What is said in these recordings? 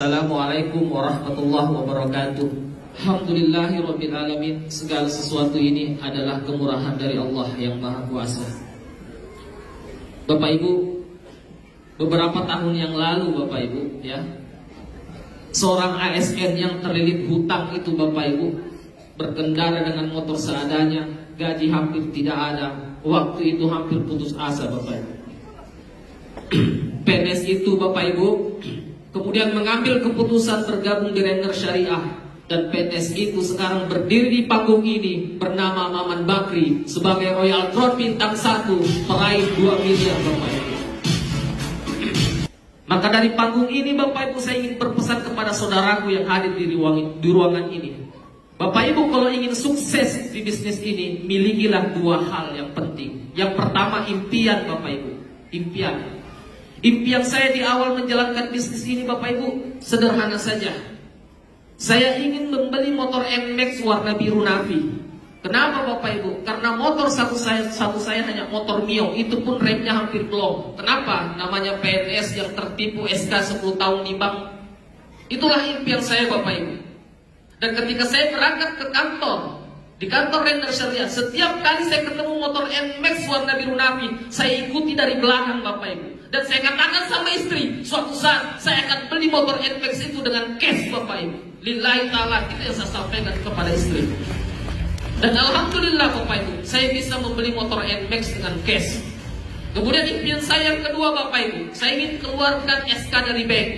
Assalamualaikum warahmatullahi wabarakatuh. Alhamdulillahirabbil alamin. Segala sesuatu ini adalah kemurahan dari Allah yang Maha Kuasa. Bapak Ibu, beberapa tahun yang lalu Bapak Ibu ya, seorang ASN yang terlilit hutang itu Bapak Ibu, berkendara dengan motor seadanya, gaji hampir tidak ada. Waktu itu hampir putus asa Bapak Ibu. PNS itu Bapak Ibu kemudian mengambil keputusan bergabung di Ranger Syariah, dan PNS itu sekarang berdiri di panggung ini bernama Maman Bakri sebagai Royal Crown bintang 1, peraih 2 miliar Bapak Ibu. Maka dari panggung ini Bapak Ibu, saya ingin berpesan kepada saudaraku yang hadir di ruangan ini. Bapak Ibu, kalau ingin sukses di bisnis ini, milikilah 2 hal yang penting. Yang pertama, impian Bapak Ibu. Impian saya di awal menjalankan bisnis ini Bapak Ibu sederhana saja. Saya ingin membeli motor NMAX warna biru navy. Kenapa Bapak Ibu? Karena motor satu saya hanya motor Mio, itu pun remnya hampir blong. Kenapa? Namanya PNS yang tertipu SK 10 tahun di bank. Itulah impian saya Bapak Ibu. Dan ketika saya berangkat ke kantor, di kantor Ranger Syariah, setiap kali saya ketemu motor NMAX warna biru navy, saya ikuti dari belakang Bapak Ibu. Dan saya katakan sama istri, suatu saat saya akan beli motor NMAX itu dengan cash Bapak Ibu. Lillahi ta'ala, itu yang saya sampaikan kepada istri. Dan Alhamdulillah Bapak Ibu, saya bisa membeli motor NMAX dengan cash. Kemudian impian saya yang kedua Bapak Ibu, saya ingin keluarkan SK dari bank.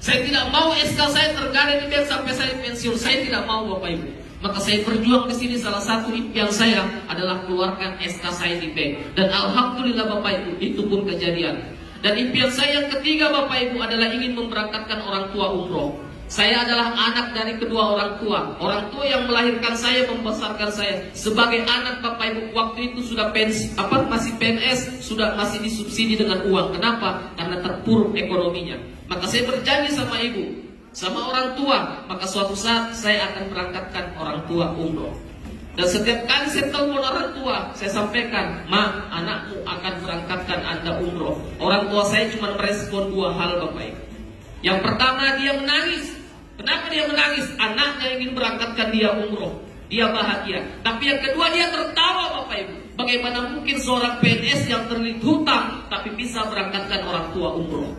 Saya tidak mau SK saya tergaret di bank sampai saya pensiun. Saya tidak mau Bapak Ibu. Maka saya berjuang di sini. Salah satu impian saya adalah keluarkan SK saya di bank. Dan Alhamdulillah Bapak Ibu, itu pun kejadian. Dan impian saya yang ketiga Bapak Ibu adalah ingin memberangkatkan orang tua umroh. Saya adalah anak dari kedua orang tua. Orang tua yang melahirkan saya, membesarkan saya. Sebagai anak Bapak Ibu, waktu itu sudah masih PNS, sudah masih disubsidi dengan uang. Kenapa? Karena terpuruk ekonominya. Maka saya berjanji sama ibu, sama orang tua, maka suatu saat saya akan berangkatkan orang tua umroh. Dan setiap kali saya telepon orang tua, saya sampaikan, "Ma, anakmu akan berangkatkan Anda umroh." Orang tua saya cuma merespon 2 hal Bapak Ibu. Yang pertama, dia menangis. Kenapa dia menangis? Anaknya ingin berangkatkan dia umroh. Dia bahagia. Tapi yang kedua, dia tertawa Bapak Ibu. Bagaimana mungkin seorang PNS yang terlilit hutang tapi bisa berangkatkan orang tua umroh?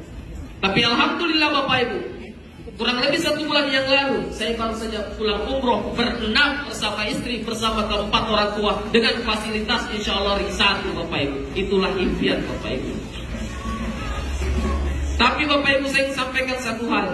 Tapi Alhamdulillah Bapak Ibu, kurang lebih 1 bulan yang lalu, saya baru saja pulang umroh berenam bersama istri, bersama keempat orang tua, dengan fasilitas insya Allah ring 1 Bapak Ibu. Itulah impian Bapak Ibu. Tapi Bapak Ibu, saya ingin sampaikan satu hal.